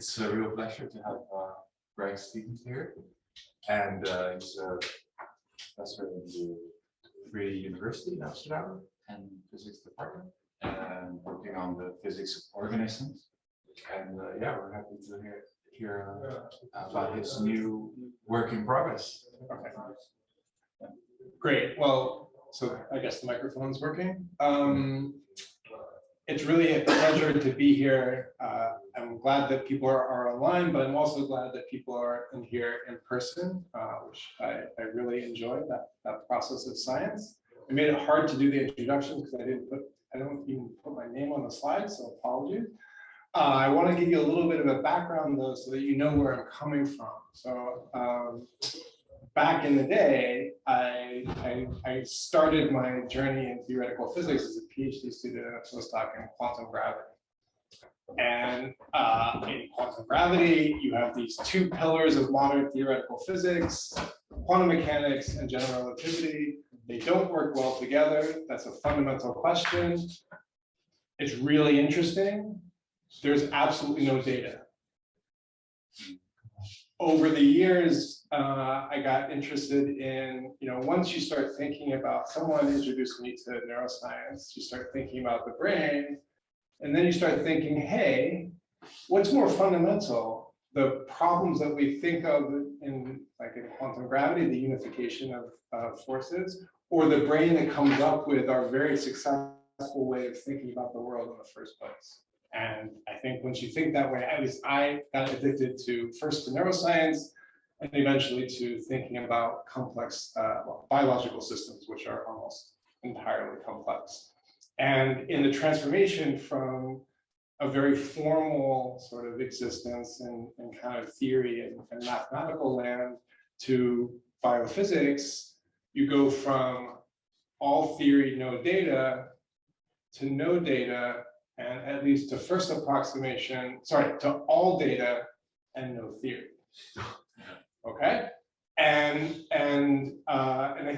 It's a real pleasure to have Greg Stevens here, and he's a professor in the Free University in Amsterdam and physics department, and working on the physics of organisms. And yeah, we're happy to hear about his new work in progress. Okay. Great. Well, so I guess the microphone's working. It's really a pleasure to be here. I'm glad that people are online, but I'm also glad that people are here in person, which I really enjoy that process of science. I made it hard to do the introductions because I don't even put my name on the slide, so apologies. I want to give you a little bit of a background though, so that you know where I'm coming from. So back in the day, I started my journey in theoretical physics as a PhD student and a postdoc in quantum gravity. And in quantum gravity, you have these two pillars of modern theoretical physics: quantum mechanics and general relativity. They don't work well together. That's a fundamental question. It's really interesting. There's absolutely no data. Over the years, I got interested in, once you start thinking about, someone introduced me to neuroscience, you start thinking about the brain, and then you start thinking, hey, what's more fundamental? The problems that we think of in quantum gravity, the unification of forces, or the brain that comes up with our very successful way of thinking about the world in the first place. And I think once you think that way, at least I got addicted to first to neuroscience and eventually to thinking about complex biological systems, which are almost entirely complex. And in the transformation from a very formal sort of existence and kind of theory and mathematical land to biophysics, you go from all theory, no data, to no data, and at least to first approximation, to all data and no theory. Okay, and I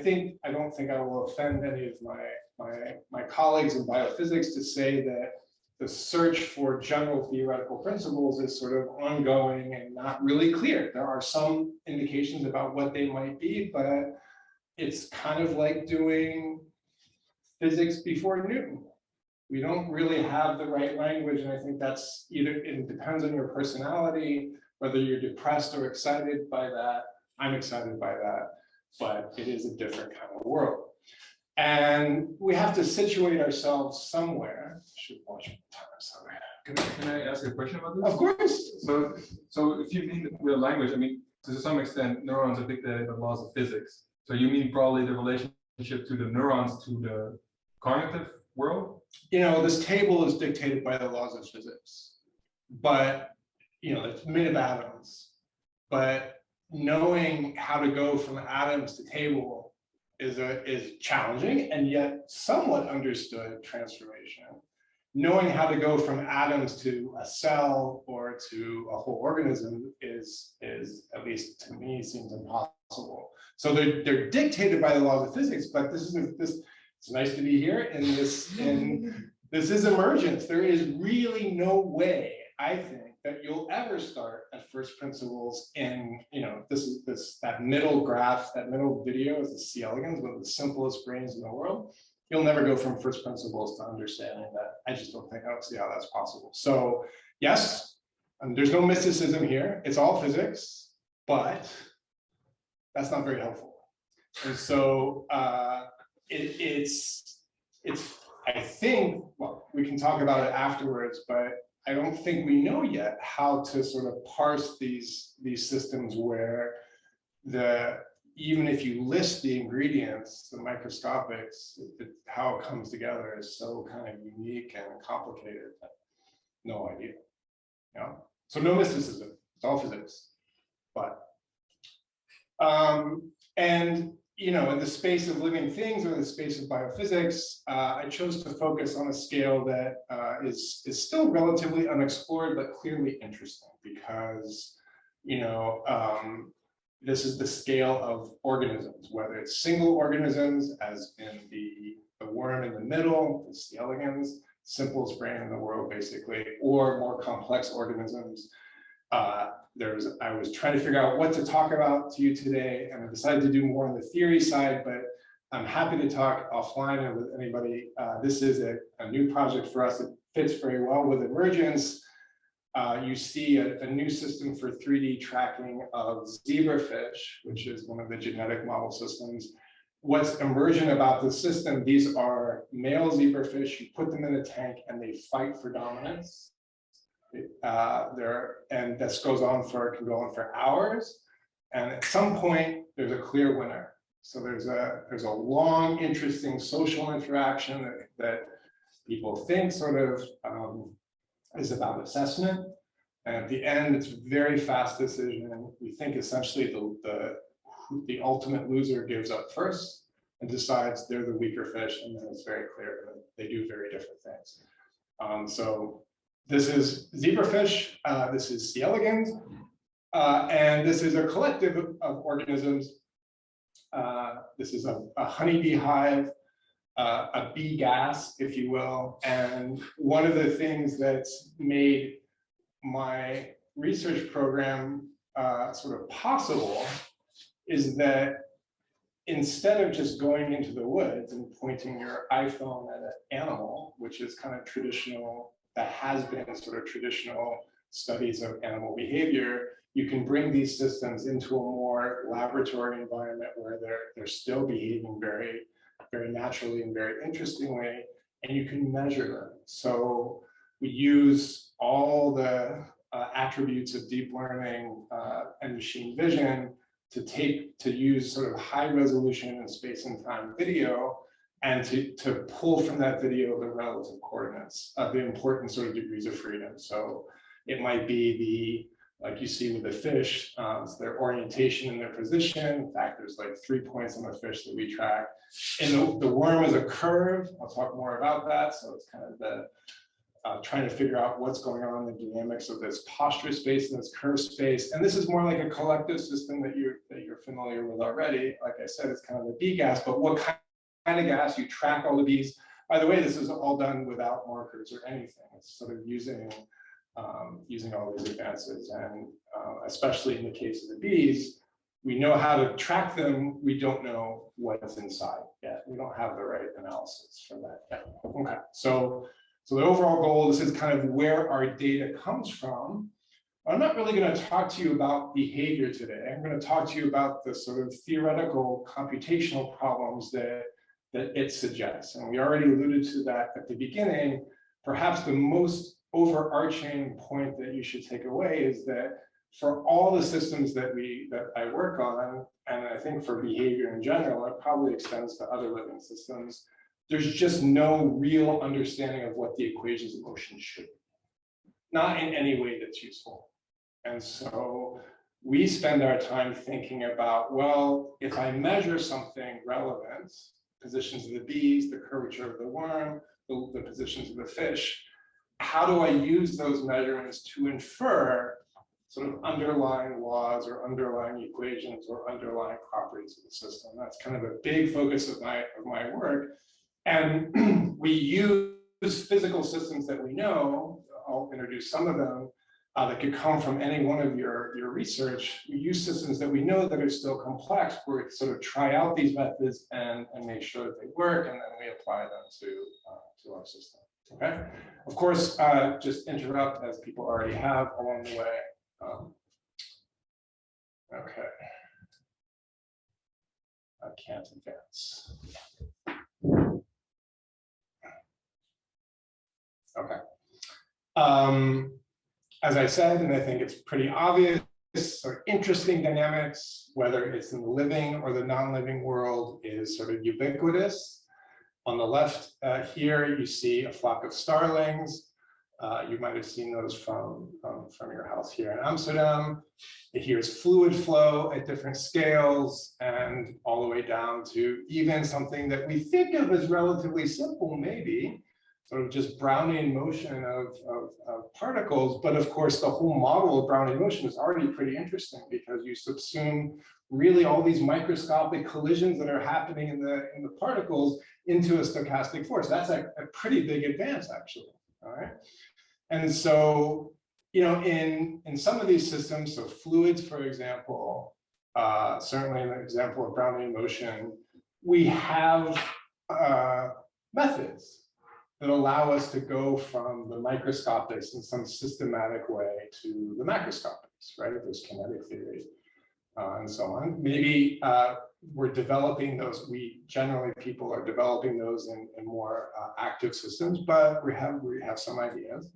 don't think I will offend any of my colleagues in biophysics to say that the search for general theoretical principles is sort of ongoing and not really clear. There are some indications about what they might be, but it's kind of like doing physics before Newton. We don't really have the right language, and I think that's it depends on your personality, whether you're depressed or excited by that. I'm excited by that, but it is a different kind of world. And we have to situate ourselves somewhere. I should watch my time somewhere. Can I ask a question about this? Of course. So if you mean the language, I mean, to some extent, neurons are dictated by laws of physics. So you mean probably the relationship to the neurons to the cognitive world? This table is dictated by the laws of physics, but it's made of atoms. But knowing how to go from atoms to table is challenging and yet somewhat understood transformation. Knowing how to go from atoms to a cell or to a whole organism is at least to me seems impossible. So they're dictated by the laws of physics, but it's nice to be here in this is emergence. There is really no way, I think, that you'll ever start at first principles in, that middle graph, that middle video is the C. elegans, one of the simplest brains in the world. You'll never go from first principles to understanding that. I don't see how that's possible. So yes, there's no mysticism here. It's all physics, but that's not very helpful. And so it's I think, well, we can talk about it afterwards, but I don't think we know yet how to sort of parse these systems where even if you list the ingredients, the microscopics, how it comes together is so kind of unique and complicated that no idea. So no mysticism, it's all physics. But in the space of living things or the space of biophysics, I chose to focus on a scale that is still relatively unexplored, but clearly interesting because, this is the scale of organisms, whether it's single organisms, as in the worm in the middle, the C. elegans, simplest brain in the world, basically, or more complex organisms, I was trying to figure out what to talk about to you today, and I decided to do more on the theory side, but I'm happy to talk offline and with anybody. This is a new project for us. It fits very well with emergence. You see a new system for 3D tracking of zebrafish, which is one of the genetic model systems. What's emergent about the system, these are male zebrafish. You put them in a tank and they fight for dominance. And this can go on for hours. And at some point, there's a clear winner. So there's a long, interesting social interaction that people think sort of is about assessment. And at the end, it's a very fast decision. We think essentially the ultimate loser gives up first and decides they're the weaker fish, and then it's very clear that they do very different things. So this is zebrafish, this is C. elegans, and this is a collective of organisms. This is a honeybee hive, a bee gas, if you will. And one of the things that's made my research program sort of possible is that instead of just going into the woods and pointing your iPhone at an animal, which is kind of traditional, that has been sort of traditional studies of animal behavior, you can bring these systems into a more laboratory environment where they're still behaving very, very naturally and very interestingly, and you can measure them. So we use all the attributes of deep learning and machine vision to use sort of high resolution and space and time video, and to pull from that video the relative coordinates of the important sort of degrees of freedom. So it might be like you see with the fish, it's their orientation and their position. In fact, there's like 3 points on the fish that we track. And the worm is a curve. I'll talk more about that. So it's kind of the trying to figure out what's going on in the dynamics of this posture space and this curve space. And this is more like a collective system that you're familiar with already. Like I said, it's kind of a bee gas, but what kind of gas? You track all the bees. By the way, this is all done without markers or anything. It's sort of using all these advances, and especially in the case of the bees, we know how to track them. We don't know what's inside yet. We don't have the right analysis for that yet. Okay, so the overall goal, this is kind of where our data comes from. I'm not really going to talk to you about behavior today. I'm going to talk to you about the sort of theoretical computational problems that it suggests. And we already alluded to that at the beginning. Perhaps the most overarching point that you should take away is that for all the systems that I work on, and I think for behavior in general, it probably extends to other living systems, there's just no real understanding of what the equations of motion should be. Not in any way that's useful. And so we spend our time thinking about, well, if I measure something relevant, positions of the bees, the curvature of the worm, the positions of the fish, how do I use those measurements to infer sort of underlying laws or underlying equations or underlying properties of the system? That's kind of a big focus of my work. And we use physical systems that we know. I'll introduce some of them that could come from any one of your research. We use systems that we know that are still complex, where we sort of try out these methods and make sure that they work, and then we apply them to our system. Okay. Of course, just interrupt as people already have along the way. Okay. I can't advance. Okay. As I said, and I think it's pretty obvious, sort of interesting dynamics, whether it's in the living or the non-living world, is sort of ubiquitous. On the left here, you see a flock of starlings. You might have seen those from your house here in Amsterdam. Here's fluid flow at different scales, and all the way down to even something that we think of as relatively simple, maybe, sort of just Brownian motion of particles. But of course, the whole model of Brownian motion is already pretty interesting, because you subsume really all these microscopic collisions that are happening in the particles into a stochastic force. That's a pretty big advance, actually. All right. And so in some of these systems, so fluids, for example, certainly in the example of Brownian motion, we have methods that allow us to go from the microscopics in some systematic way to the macroscopics, right? There's kinetic theory and so on. Maybe we're developing those. People are developing those in more active systems, but we have some ideas.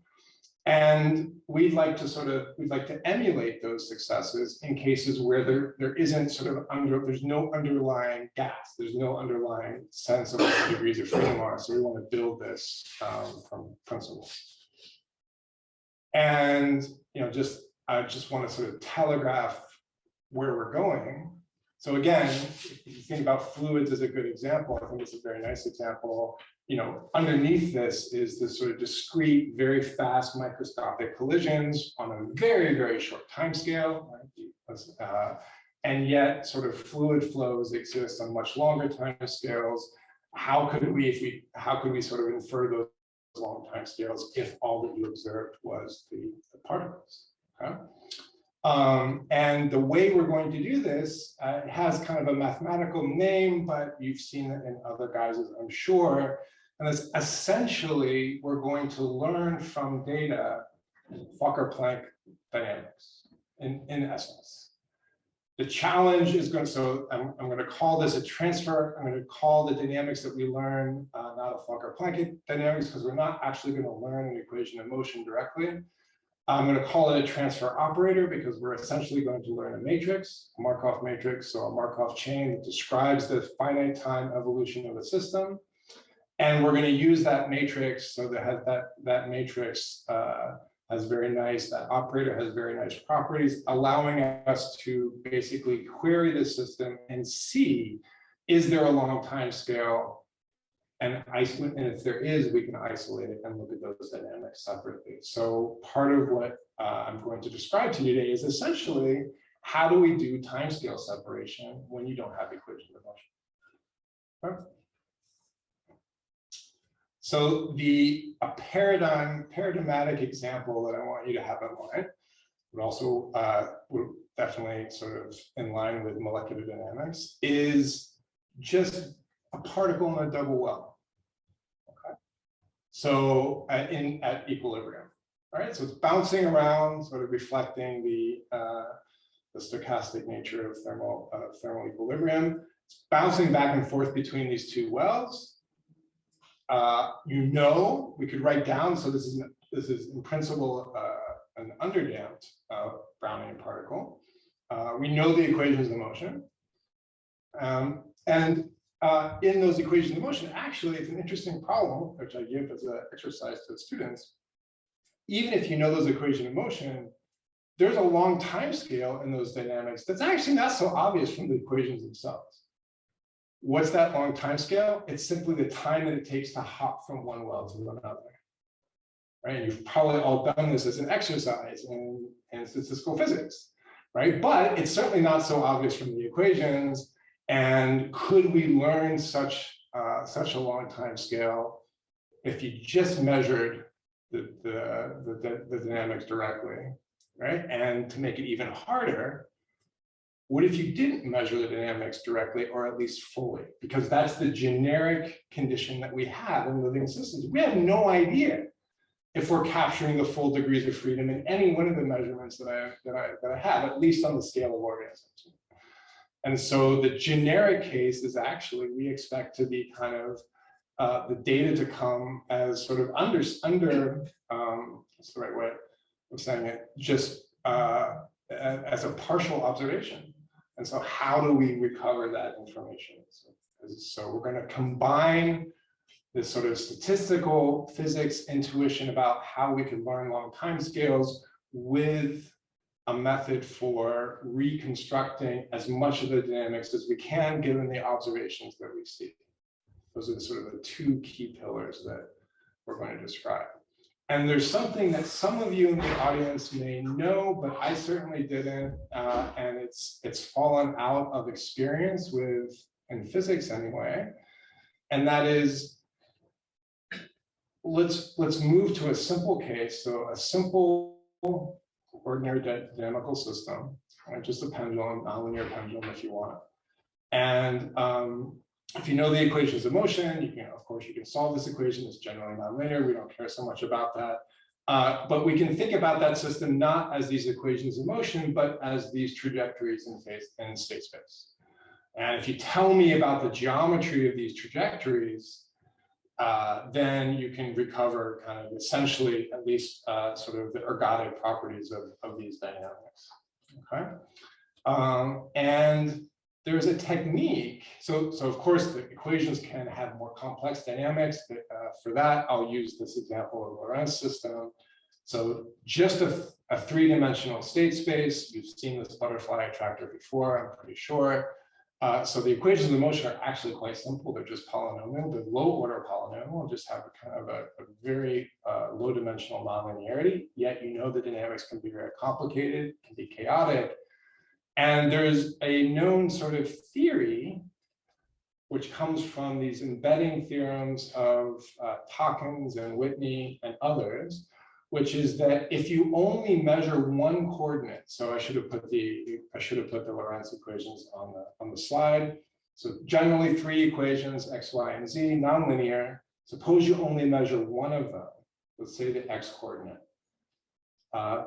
And we'd like to emulate those successes in cases where there isn't there's no underlying gas, there's no underlying sense of what the degrees of freedom are. So we want to build this from principles. And I just want to sort of telegraph where we're going. So again, if you think about fluids as a good example, I think it's a very nice example. Underneath this is this sort of discrete, very fast microscopic collisions on a very, very short time scale, right? And yet sort of fluid flows exist on much longer time scales. How could we sort of infer those long time scales if all that you observed was the particles? Okay? And the way we're going to do this, it has kind of a mathematical name, but you've seen it in other guises, I'm sure. And it's essentially, we're going to learn from data Fokker-Planck dynamics in essence. The challenge is I'm going to call this a transfer. I'm going to call the dynamics that we learn not a Fokker-Planck dynamics, because we're not actually going to learn an equation of motion directly. I'm going to call it a transfer operator because we're essentially going to learn a matrix, a Markov matrix, so a Markov chain that describes the finite time evolution of a system. And we're going to use that matrix, so that matrix that operator has very nice properties, allowing us to basically query the system and see, is there a long time scale? And if there is, we can isolate it and look at those dynamics separately. So part of what I'm going to describe to you today is essentially, how do we do timescale separation when you don't have equations of motion? Okay. So a paradigmatic example that I want you to have in mind, but also would definitely sort of in line with molecular dynamics, is just a particle in a double well. Okay. So at equilibrium. All right. So it's bouncing around, sort of reflecting the stochastic nature of thermal equilibrium. It's bouncing back and forth between these two wells. We could write down. So this is in principle an underdamped Brownian particle. We know the equations of motion. And in those equations of motion, actually, it's an interesting problem, which I give as an exercise to the students. Even if you know those equations of motion, there's a long time scale in those dynamics that's actually not so obvious from the equations themselves. What's that long time scale? It's simply the time that it takes to hop from one well to another. Right? And you've probably all done this as an exercise in statistical physics, right? But it's certainly not so obvious from the equations. And could we learn such a long time scale if you just measured the dynamics directly, right? And to make it even harder, what if you didn't measure the dynamics directly, or at least fully? Because that's the generic condition that we have in living systems. We have no idea if we're capturing the full degrees of freedom in any one of the measurements that I have, at least on the scale of organisms. And so the generic case is actually, we expect to be kind of the data to come as sort of what's the right way of saying it, just as a partial observation. And so how do we recover that information? So we're going to combine this sort of statistical physics intuition about how we can learn long time scales with a method for reconstructing as much of the dynamics as we can, given the observations that we see. Those are the sort of the two key pillars that we're going to describe. And there's something that some of you in the audience may know, but I certainly didn't, and it's fallen out of experience in physics anyway. And that is, let's move to a simple case. So a simple ordinary dynamical system, right? Just a pendulum, nonlinear pendulum if you want. And if you know the equations of motion, you can, of course, you can solve this equation. It's generally nonlinear. We don't care so much about that. But we can think about that system not as these equations of motion, but as these trajectories in state space. And if you tell me about the geometry of these trajectories, then you can recover kind of essentially at least sort of the ergodic properties of these dynamics. Okay, and there's a technique. So of course the equations can have more complex dynamics. For that, I'll use this example of Lorentz system. So just a three-dimensional state space. You've seen this butterfly attractor before, I'm pretty sure. So the equations of motion are actually quite simple. They're just polynomial. They're low-order polynomial, just have a kind of a very low-dimensional nonlinearity. Yet you know the dynamics can be very complicated, can be chaotic. And there's a known sort of theory, which comes from these embedding theorems of Hawkins and Whitney and others, which is that if you only measure one coordinate, so I should have put the Lorentz equations on the slide. So generally 3 equations, x, y, and z, nonlinear. Suppose you only measure one of them, let's say the x coordinate.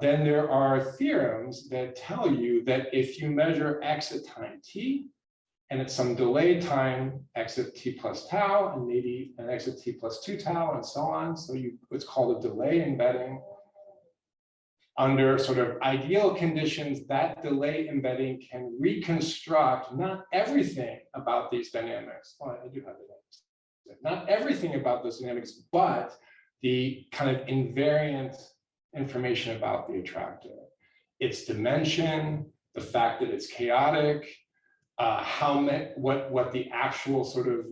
Then there are theorems that tell you that if you measure x at time t, and at some delayed time, x at t plus tau, and maybe an x at t plus 2 tau, and so on. So it's called a delay embedding. Under sort of ideal conditions, that delay embedding can reconstruct not everything about these dynamics. Oh, I do have dynamics. Not everything about those dynamics, but the kind of invariant information about the attractor. Its dimension, the fact that it's chaotic, what the actual sort of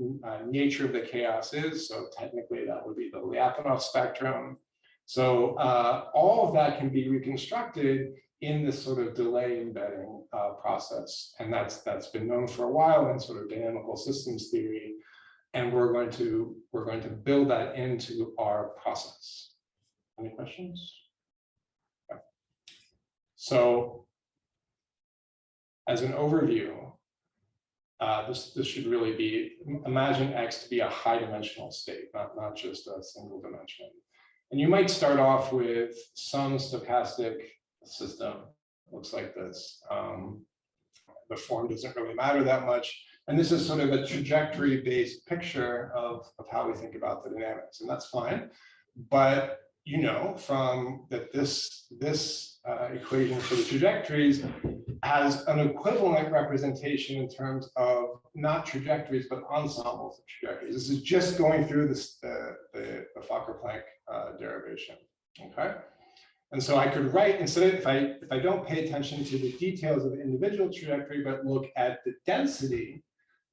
nature of the chaos is. So technically that would be the Lyapunov spectrum. So all of that can be reconstructed in this sort of delay embedding process. And that's been known for a while in sort of dynamical systems theory. And we're going to build that into our process. Any questions? Okay. So as an overview, this should really be, imagine X to be a high dimensional state, not just a single dimension. And you might start off with some stochastic system, looks like this. The form doesn't really matter that much. And this is sort of a trajectory-based picture of how we think about the dynamics, and that's fine. But you know from that this equation for the trajectories has an equivalent representation in terms of not trajectories, but ensembles of trajectories. This is just going through the Fokker-Planck derivation, okay? And so I could write, instead of, if I don't pay attention to the details of the individual trajectory, but look at the density,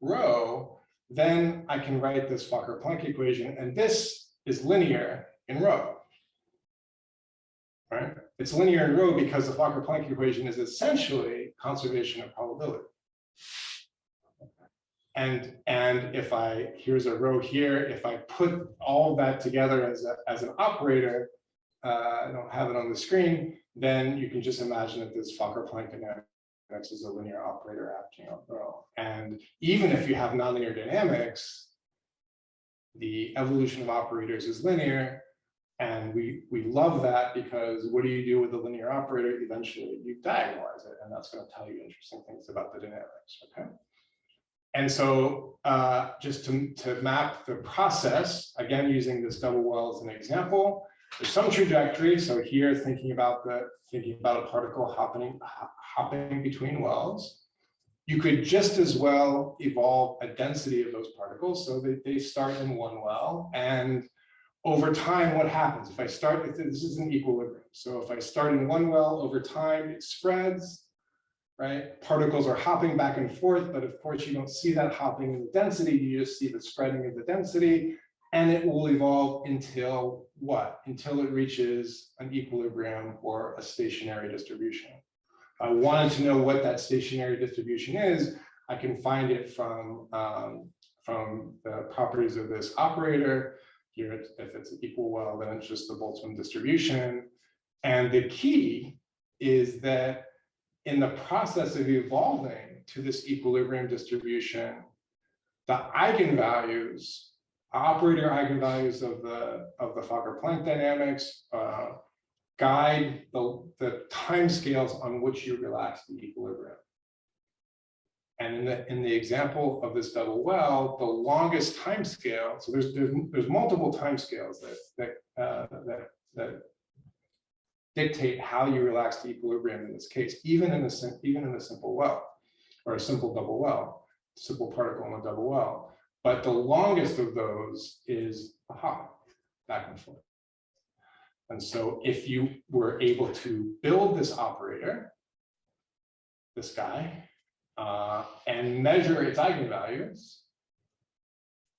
rho, then I can write this Fokker-Planck equation, and this is linear in rho. Right? It's linear in rho because the Fokker-Planck equation is essentially conservation of probability. And if here's a rho here, if I put all that together as an operator, I don't have it on the screen, then you can just imagine that this Fokker-Planck dynamics is a linear operator acting on rho. And even if you have nonlinear dynamics, the evolution of operators is linear. And we love that because what do you do with the linear operator? Eventually you diagonalize it, and that's going to tell you interesting things about the dynamics, okay? And so just to map the process, again, using this double well as an example, there's some trajectory. So here, thinking about a particle hopping between wells, you could just as well evolve a density of those particles. So they start in one well, and over time, what happens? If I start, this is an equilibrium. So if I start in one well, over time, it spreads, right? Particles are hopping back and forth, but of course, you don't see that hopping in the density. You just see the spreading of the density, and it will evolve until what? Until it reaches an equilibrium or a stationary distribution. If I wanted to know what that stationary distribution is, I can find it from the properties of this operator. Here, if it's an equal well, then it's just the Boltzmann distribution. And the key is that in the process of evolving to this equilibrium distribution, the eigenvalues, operator eigenvalues of the Fokker-Planck dynamics guide the timescales on which you relax the equilibrium. And in the example of this double well, the longest timescale. So there's multiple timescales that dictate how you relax the equilibrium in this case, even in a simple well, or a simple double well, simple particle in a double well. But the longest of those is a hop, back and forth. And so if you were able to build this operator, this guy, and measure its eigenvalues,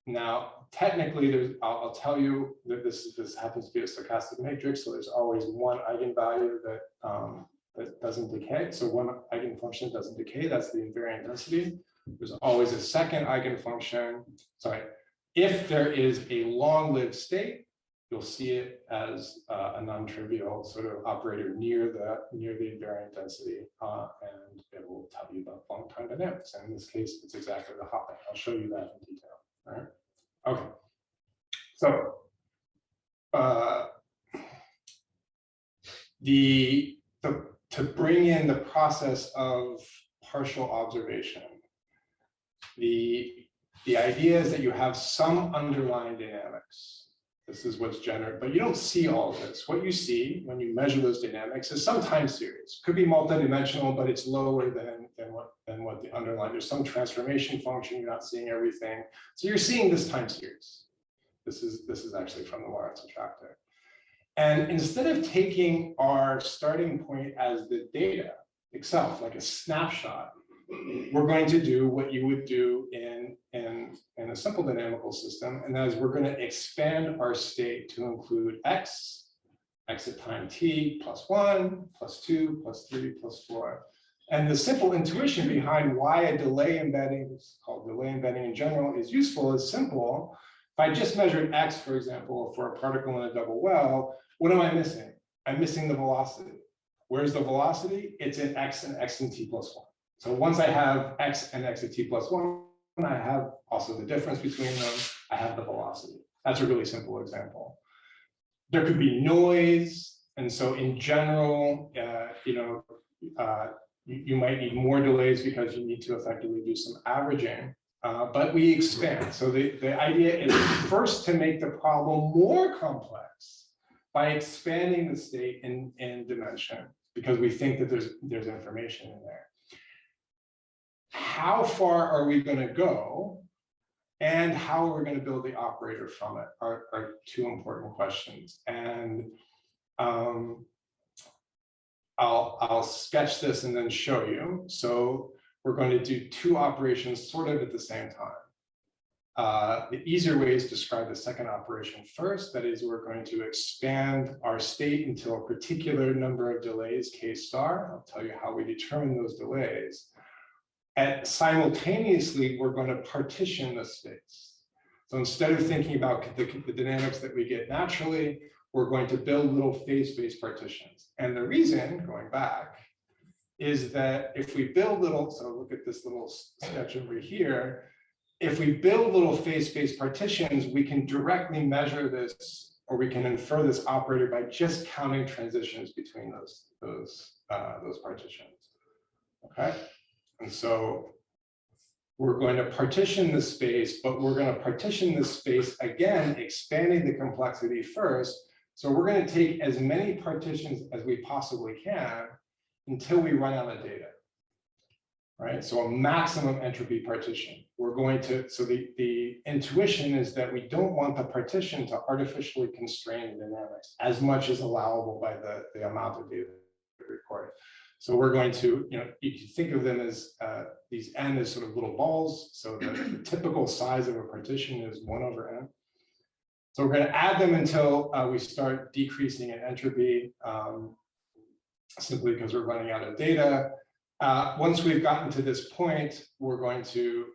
now technically I'll tell you that this happens to be a stochastic matrix, so there's always one eigenvalue that doesn't decay. So one eigenfunction doesn't decay, that's the invariant density. There's always a second eigenfunction. Sorry, if there is a long-lived state, you'll see it as a non-trivial sort of operator near the invariant density, and it will tell you about long-time dynamics. And in this case, it's exactly the hopping. I'll show you that in detail. All right. Okay. So to bring in the process of partial observation, the idea is that you have some underlying dynamics. This is what's generated, but you don't see all of this. What you see when you measure those dynamics is some time series. Could be multidimensional, but it's lower than what the underlying. There's some transformation function. You're not seeing everything, so you're seeing this time series. This is actually from the Lorentz attractor. And instead of taking our starting point as the data itself, like a snapshot, we're going to do what you would do in a simple dynamical system, and that is we're going to expand our state to include x at time t plus 1, plus 2, plus 3, plus 4. And the simple intuition behind why a delay embedding, it's called delay embedding in general, is useful is simple. If I just measured x, for example, for a particle in a double well, what am I missing? I'm missing the velocity. Where's the velocity? It's in x and t plus 1. So once I have x and x at t plus 1, I have also the difference between them. I have the velocity. That's a really simple example. There could be noise. And so in general, you might need more delays because you need to effectively do some averaging. But we expand. So the idea is first to make the problem more complex by expanding the state in dimension, because we think that there's information in there. How far are we going to go, and how are we going to build the operator from it are two important questions. And I'll sketch this and then show you. So we're going to do two operations sort of at the same time. The easier way is to describe the second operation first. That is, we're going to expand our state until a particular number of delays, k star. I'll tell you how we determine those delays. And simultaneously, we're going to partition the states. So instead of thinking about the dynamics that we get naturally, we're going to build little phase space partitions. And the reason, going back, is that if we build little, so look at this little sketch over here, if we build little phase space partitions, we can directly measure this, or we can infer this operator by just counting transitions between those partitions. Okay. And so we're going to partition the space, but we're going to partition the space again, expanding the complexity first. So we're going to take as many partitions as we possibly can until we run out of data, right? So a maximum entropy partition. We're going to, so the intuition is that we don't want the partition to artificially constrain the dynamics as much as allowable by the amount of data recorded. So we're going to, you can think of them as these n as sort of little balls. So the typical size of a partition is 1 over n. So we're going to add them until we start decreasing in entropy, simply because we're running out of data. Once we've gotten to this point, we're going to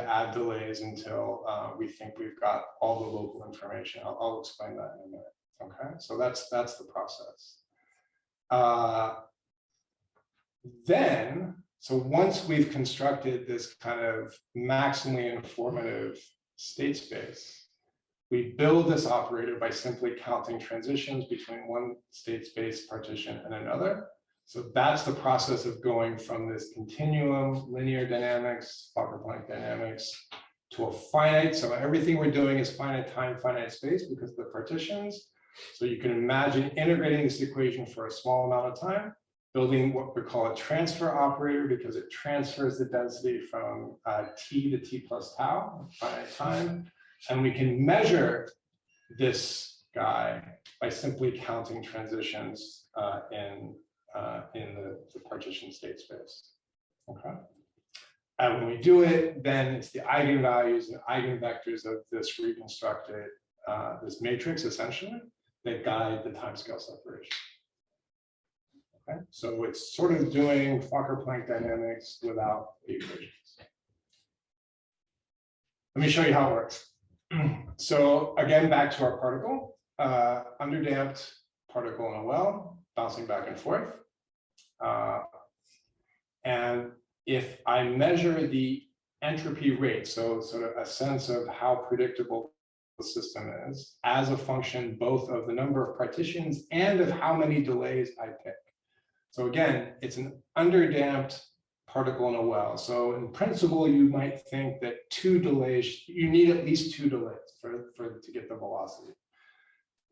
add delays until we think we've got all the local information. I'll explain that in a minute. Okay, so that's the process. So once we've constructed this kind of maximally informative state space, we build this operator by simply counting transitions between one state space partition and another. So that's the process of going from this continuum, linear dynamics, Fokker-Planck dynamics, to a finite. So everything we're doing is finite time, finite space because of the partitions. So you can imagine integrating this equation for a small amount of time, building what we call a transfer operator because it transfers the density from t to t plus tau, finite time. And we can measure this guy by simply counting transitions in the partition state space. Okay. And when we do it, then it's the eigenvalues and eigenvectors of this reconstructed, this matrix essentially, that guide the timescale separation. Okay, so it's sort of doing Fokker-Planck dynamics without the equations. Let me show you how it works. So again, back to our particle, underdamped particle in a well, bouncing back and forth. And if I measure the entropy rate, so sort of a sense of how predictable the system is as a function both of the number of partitions and of how many delays I pick. So again, it's an underdamped particle in a well. So in principle, you might think that 2 delays, you need at least 2 delays to get the velocity.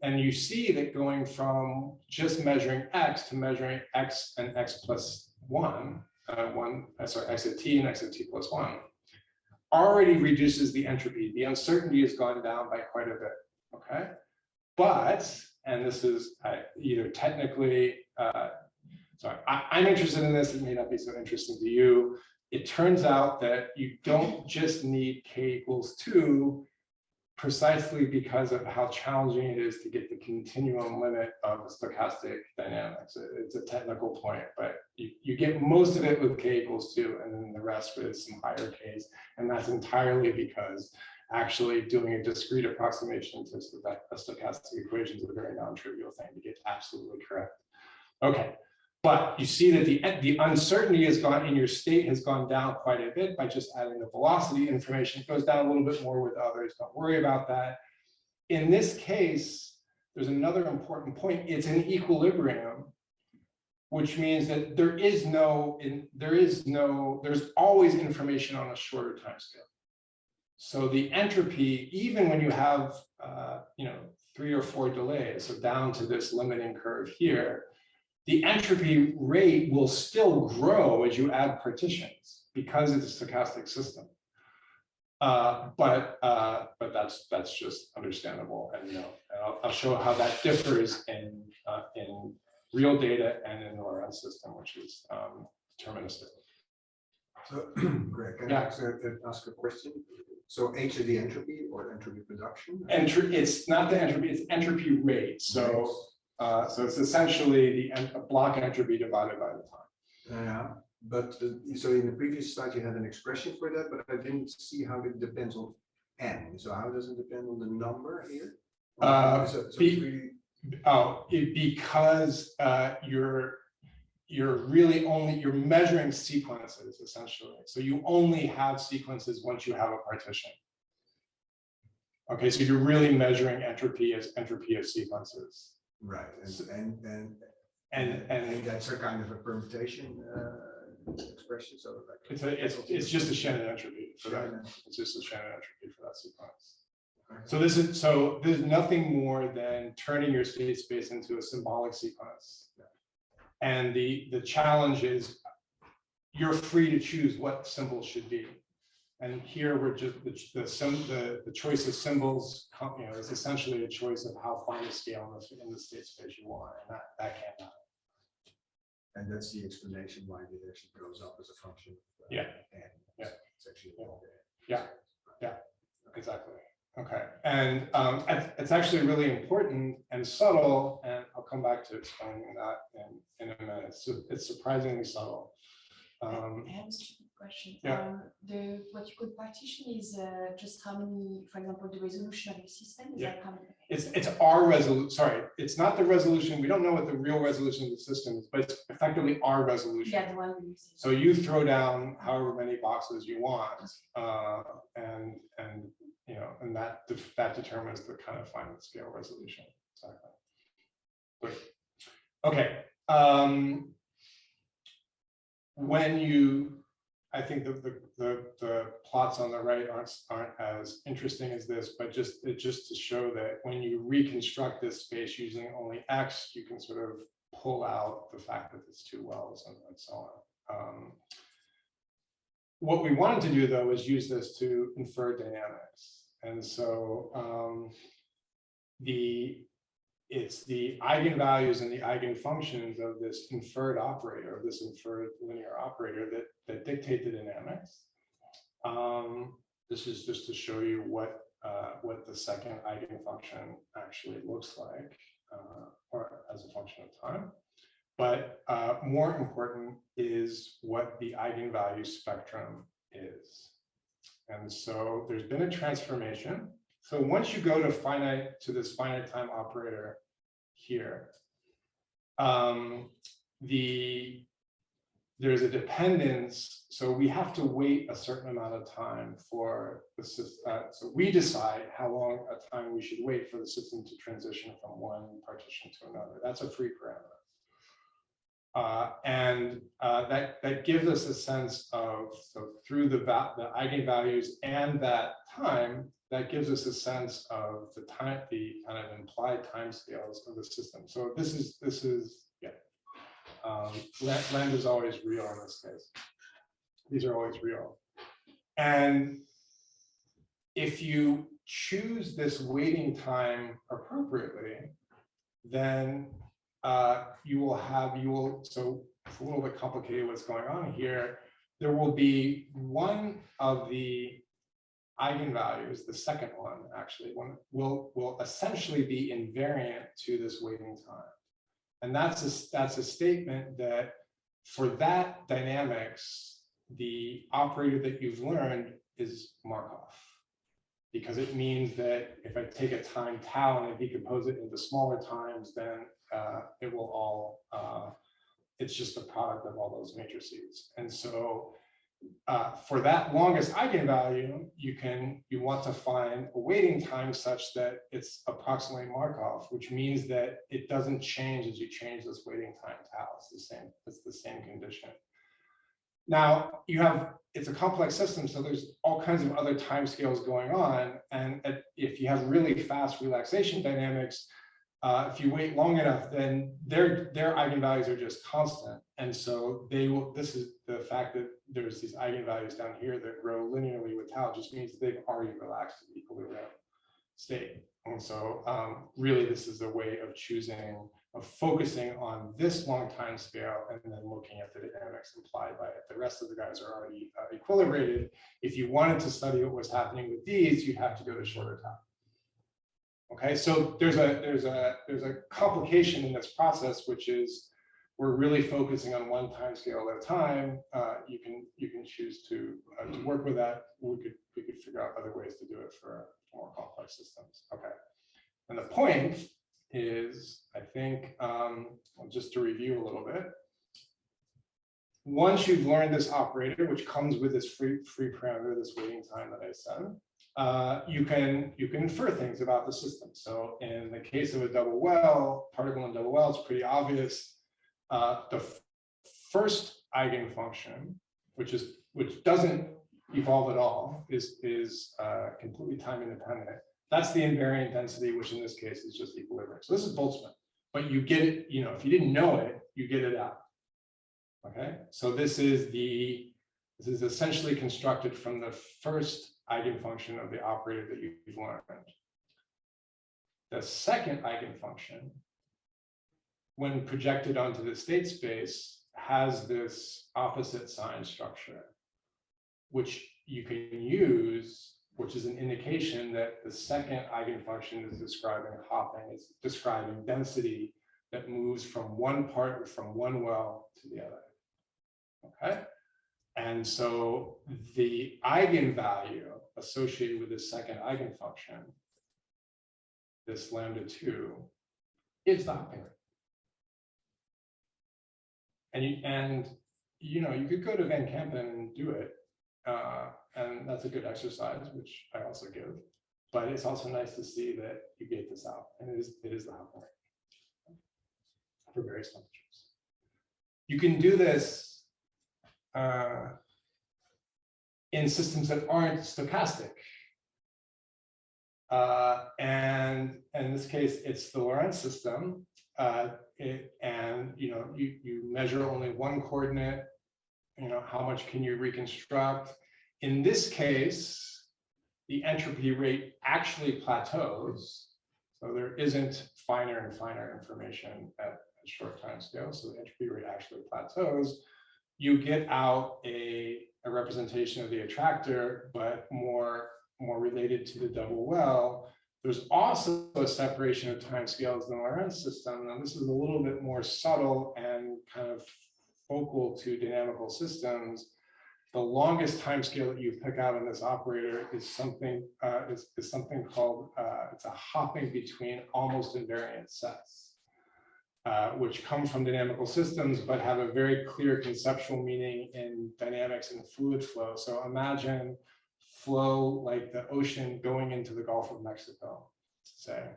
And you see that going from just measuring x to measuring x and x plus 1, x at t and x at t plus 1, already reduces the entropy. The uncertainty has gone down by quite a bit, okay? But, and this is either technically, sorry, I'm interested in this, it may not be so interesting to you. It turns out that you don't just need k equals 2 precisely because of how challenging it is to get the continuum limit of stochastic dynamics. It's a technical point, but you get most of it with k equals 2, and then the rest with some higher k's. And that's entirely because actually doing a discrete approximation to stochastic equations is a very non-trivial thing to get absolutely correct. Okay. But you see that the uncertainty has gone in your state has gone down quite a bit by just adding the velocity information. It goes down a little bit more with others. Don't worry about that. In this case, there's another important point. It's an equilibrium, which means that there's always information on a shorter time scale. So the entropy, even when you have 3 or 4 delays, so down to this limiting curve here, the entropy rate will still grow as you add partitions because it's a stochastic system. But that's just understandable, and I'll show how that differs in real data and in the Lorentz system, which is deterministic. So, Greg, can I ask a question? So H is the entropy or entropy production? It's not the entropy; it's entropy rate. So. So it's essentially the block entropy divided by the time. Yeah, but so in the previous slide you had an expression for that, but I didn't see how it depends on n. So how does it depend on the number here? Because you're measuring sequences essentially. So you only have sequences once you have a partition. Okay, so you're really measuring entropy as entropy of sequences. Right, and that's a kind of a permutation expression. So like it's just a Shannon entropy for that. It's just a Shannon entropy for that sequence. So there's nothing more than turning your state space into a symbolic sequence. And the challenge is you're free to choose what symbols should be. And here we're just the choice of symbols, is essentially a choice of how fine a scale in the state space you want, and that can't happen. And that's the explanation why it actually goes up as a function. It's actually exactly. Okay, and it's actually really important and subtle, and I'll come back to explaining that in a minute. So it's surprisingly subtle. question. Yeah. What you could partition is just how many, for example, the resolution of your system is Yeah. like how many. It's our resolution, sorry, it's not the resolution, we don't know what the real resolution of the system is, but it's effectively our resolution. Yeah, the one we use. So you throw down however many boxes you want, and you know, and that determines the kind of final scale resolution. Exactly. Good. Okay. When you, I think the plots on the right aren't as interesting as this, but just to show that when you reconstruct this space using only X, you can sort of pull out the fact that it's two wells and so on. What we wanted to do though is use this to infer dynamics, and so it's the eigenvalues and the eigenfunctions of this inferred operator, of this inferred linear operator that dictate the dynamics. This is just to show you what the second eigenfunction actually looks like, or as a function of time. But more important is what the eigenvalue spectrum is. And so there's been a transformation. So once you go to this finite time operator here, there's a dependence. So we have to wait a certain amount of time for the system. So we decide how long a time we should wait for the system to transition from one partition to another. That's a free parameter. That gives us a sense of, so through the eigenvalues and that time, that gives us a sense of the time, the kind of implied timescales of the system. So this is yeah. Lambda is always real in this case. These are always real. And if you choose this waiting time appropriately, then so it's a little bit complicated what's going on here. There will be one of the eigenvalues, the second one actually, will essentially be invariant to this waiting time. And that's a statement that for that dynamics, the operator that you've learned is Markov. Because it means that if I take a time tau and I decompose it into smaller times, then it will all, it's just the product of all those matrices. And so for that longest eigenvalue, you want to find a waiting time such that it's approximately Markov, which means that it doesn't change as you change this waiting time tau. It's the same condition. Now it's a complex system, so there's all kinds of other timescales going on. And if you have really fast relaxation dynamics, if you wait long enough, then their eigenvalues are just constant. And so this is the fact that there's these eigenvalues down here that grow linearly with tau just means they've already relaxed to the equilibrium state. And so really this is a way of focusing on this long time scale and then looking at the dynamics implied by it. The rest of the guys are already equilibrated. If you wanted to study what was happening with these, you'd have to go to shorter time. Okay, so there's a complication in this process, which is we're really focusing on one time scale at a time. You can choose to work with that. We could figure out other ways to do it for more complex systems. Okay, and the point is, I think, just to review a little bit. Once you've learned this operator, which comes with this free parameter, this waiting time that I said, you can infer things about the system. So in the case of a double well, particle and double well, it's pretty obvious. The first eigenfunction, which doesn't evolve at all, is completely time independent. That's the invariant density, which in this case is just equilibrium. So this is Boltzmann, but you get it, if you didn't know it, you get it out. Okay, so this is essentially constructed from the first eigenfunction of the operator that you've learned. The second eigenfunction, when projected onto the state space, has this opposite sign structure, which you can use, which is an indication that the second eigenfunction is describing hopping, it's describing density that moves from one part, from one well to the other. Okay, And so the eigenvalue associated with the second eigenfunction, this lambda 2, is the hopping rate. And you could go to Van Kampen and do it, and that's a good exercise, which I also give. But it's also nice to see that you get this out, and it is the hopping rate for various temperatures. You can do this in systems that aren't stochastic. And in this case, it's the Lorentz system. And you measure only one coordinate. How much can you reconstruct? In this case, the entropy rate actually plateaus. So there isn't finer and finer information at short time scale. So the entropy rate actually plateaus. You get out a representation of the attractor, but more related to the double well. There's also a separation of timescales in the Lorentz system. Now, this is a little bit more subtle and kind of focal to dynamical systems. The longest timescale that you pick out in this operator is something called it's a hopping between almost invariant sets, which come from dynamical systems but have a very clear conceptual meaning in dynamics and fluid flow. So imagine flow like the ocean going into the Gulf of Mexico, say.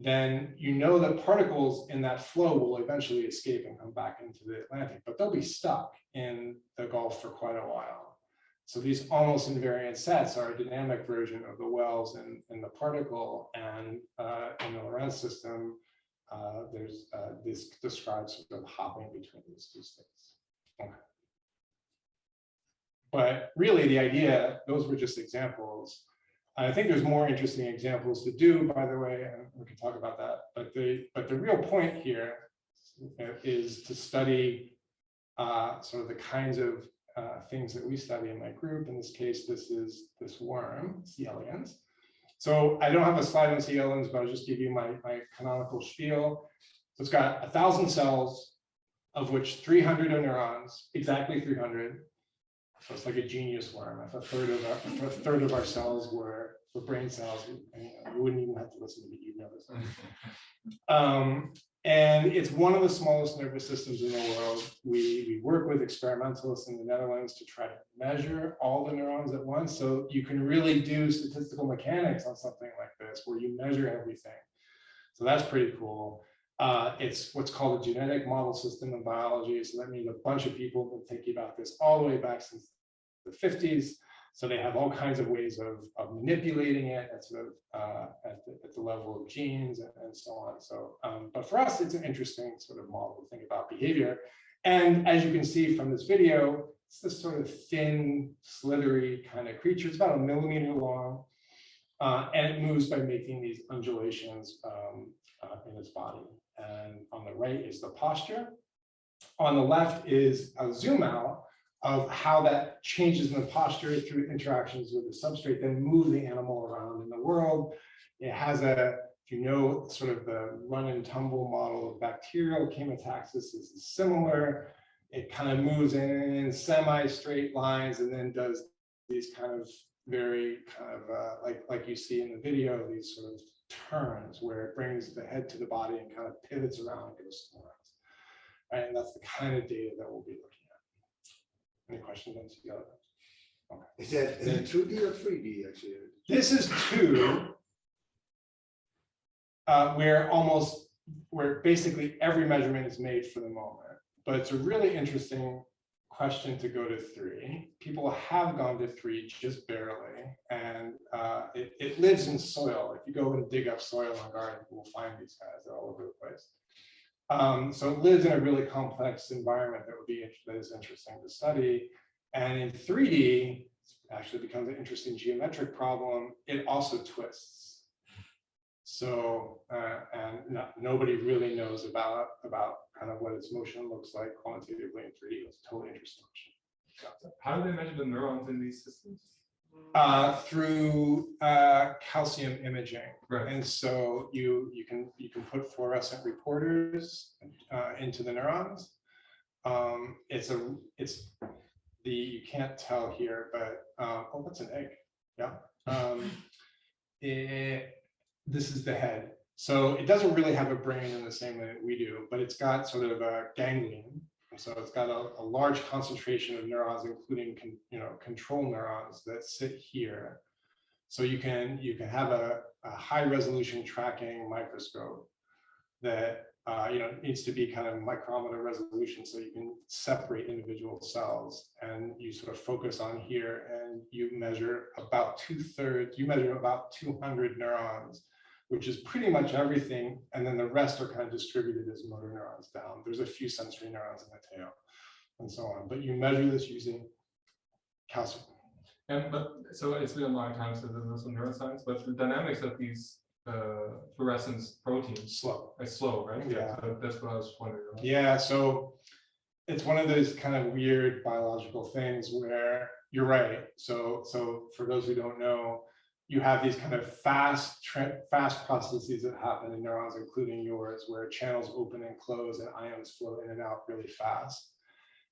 Then that particles in that flow will eventually escape and come back into the Atlantic, but they'll be stuck in the Gulf for quite a while. So these almost invariant sets are a dynamic version of the wells in the particle, and in the Lorentz system, this describes sort of hopping between these two states. Okay. But really the idea, those were just examples. I think there's more interesting examples to do, by the way, and we can talk about that. But the real point here is to study sort of the kinds of things that we study in my group. In this case, this is this worm, C. elegans. So I don't have a slide on C. elegans, but I'll just give you my canonical spiel. So it's got 1,000 cells, of which 300 are neurons, exactly 300. So it's like a genius worm. If a third of our cells were brain cells, we wouldn't even have to listen to me, you'd know this. And it's one of the smallest nervous systems in the world. We work with experimentalists in the Netherlands to try to measure all the neurons at once. So you can really do statistical mechanics on something like this, where you measure everything. So that's pretty cool. It's what's called a genetic model system in biology. So that means a bunch of people have been thinking about this all the way back since the 50s. So they have all kinds of ways of manipulating it at sort of at the level of genes and so on. So, but for us, it's an interesting sort of model to think about behavior. And as you can see from this video, it's this sort of thin, slithery kind of creature. It's about 1 millimeter long, and it moves by making these undulations in its body. And on the right is the posture. On the left is a zoom out of how that changes in the posture through interactions with the substrate, then move the animal around in the world. It has sort of the run and tumble model of bacterial chemotaxis is similar. It kind of moves in semi-straight lines and then does these kind of very like you see in the video, these sort of turns where it brings the head to the body and kind of pivots around and goes somewhere else. Right? And that's the kind of data that we'll be looking at. Any questions on the other? Okay. Is that 2D or 3D actually? This is 2, where basically every measurement is made for the moment. But it's a really interesting question to go to 3. People have gone to 3 just barely, and it lives in soil. If you go and dig up soil in a garden, you will find these guys. They're all over the place. So it lives in a really complex environment that is interesting to study. And in 3D, it actually becomes an interesting geometric problem. It also twists. So, nobody really knows about kind of what its motion looks like quantitatively in 3D. It's a totally interesting question. How do they measure the neurons in these systems? Through calcium imaging, Right. And so you can put fluorescent reporters into the neurons. you can't tell here, but, oh, that's an egg, yeah. This is the head. So it doesn't really have a brain in the same way that we do, but it's got sort of a ganglion. So it's got a large concentration of neurons, including control neurons that sit here. So you can have a high resolution tracking microscope that needs to be kind of micrometer resolution, so you can separate individual cells, and you sort of focus on here, and you measure about 2/3. You measure about 200 neurons, which is pretty much everything, and then the rest are kind of distributed as motor neurons down. There's a few sensory neurons in the tail, and so on. But you measure this using calcium. So it's been a long time since there was some neuroscience, but the dynamics of these fluorescence proteins Slow. is slow, right? Yeah. So that's what I was wondering. Yeah, so it's one of those kind of weird biological things where you're right. So for those who don't know, you have these kind of fast processes that happen in neurons, including yours, where channels open and close and ions flow in and out really fast.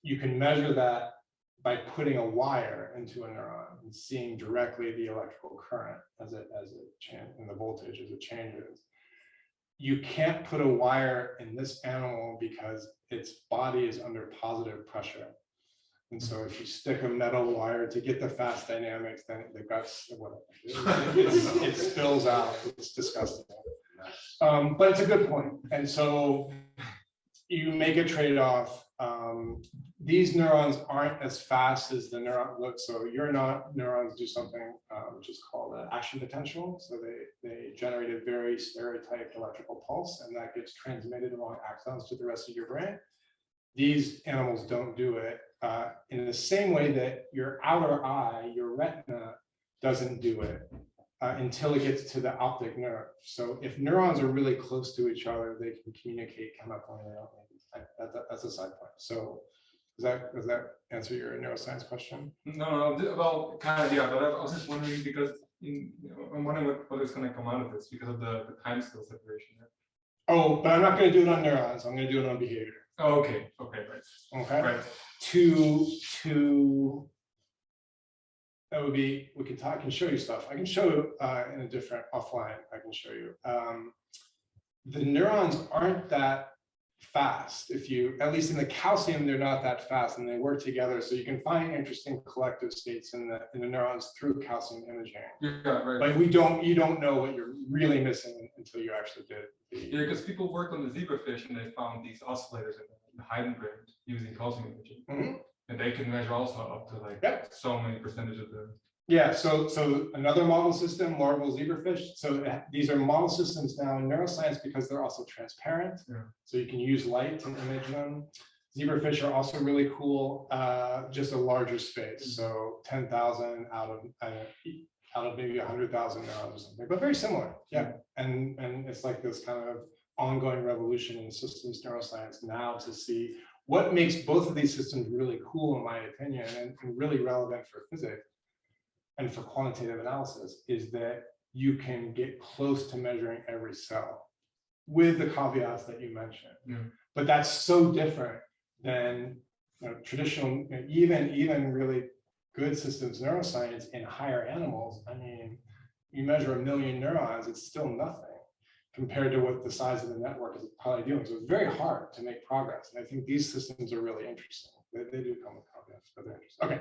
You can measure that by putting a wire into a neuron and seeing directly the electrical current as it changes, and the voltage as it changes. You can't put a wire in this animal because its body is under positive pressure. And so if you stick a metal wire to get the fast dynamics, then the guts, whatever, it spills out. It's disgusting. But it's a good point. And so you make a trade-off. These neurons aren't as fast as the neuron look. So your neurons do something which is called an action potential. So they generate a very stereotyped electrical pulse, and that gets transmitted along axons to the rest of your brain. These animals don't do it in the same way that your outer eye, your retina, doesn't do it until it gets to the optic nerve. So if neurons are really close to each other, they can communicate chemically. That's a side point. So does that answer your neuroscience question? No, well, kind of, yeah, but I was just wondering because I'm wondering what is going to come out of this because of the timescale separation. Oh, but I'm not going to do it on neurons. I'm going to do it on behavior. Oh, okay, right. Okay. Right. That would be, I can show you stuff. I can show you in a different offline. I can show you. The neurons aren't that fast. At least in the calcium, they're not that fast, and they work together. So you can find interesting collective states in the neurons through calcium imaging. Yeah, right. But you don't know what you're really missing until you actually did. Yeah, because people worked on the zebrafish and they found these oscillators in the hindbrain using calcium imaging. Mhm. And they can measure also up to like so many percentage of the. Yeah, so another model system, larval zebrafish. So these are model systems now in neuroscience because they're also transparent. Yeah. So you can use light to image them. Zebrafish are also really cool, just a larger space. So 10,000 out of maybe 100,000 neurons or something, but very similar. Yeah, and it's like this kind of ongoing revolution in systems neuroscience now to see what makes both of these systems really cool, in my opinion, and really relevant for physics and for quantitative analysis is that you can get close to measuring every cell with the caveats that you mentioned. Yeah. But that's so different than traditional, even really good systems neuroscience in higher animals. I mean, you measure 1 million neurons, it's still nothing compared to what the size of the network is probably doing. So it's very hard to make progress. And I think these systems are really interesting. They do come with caveats, but they're interesting. Okay,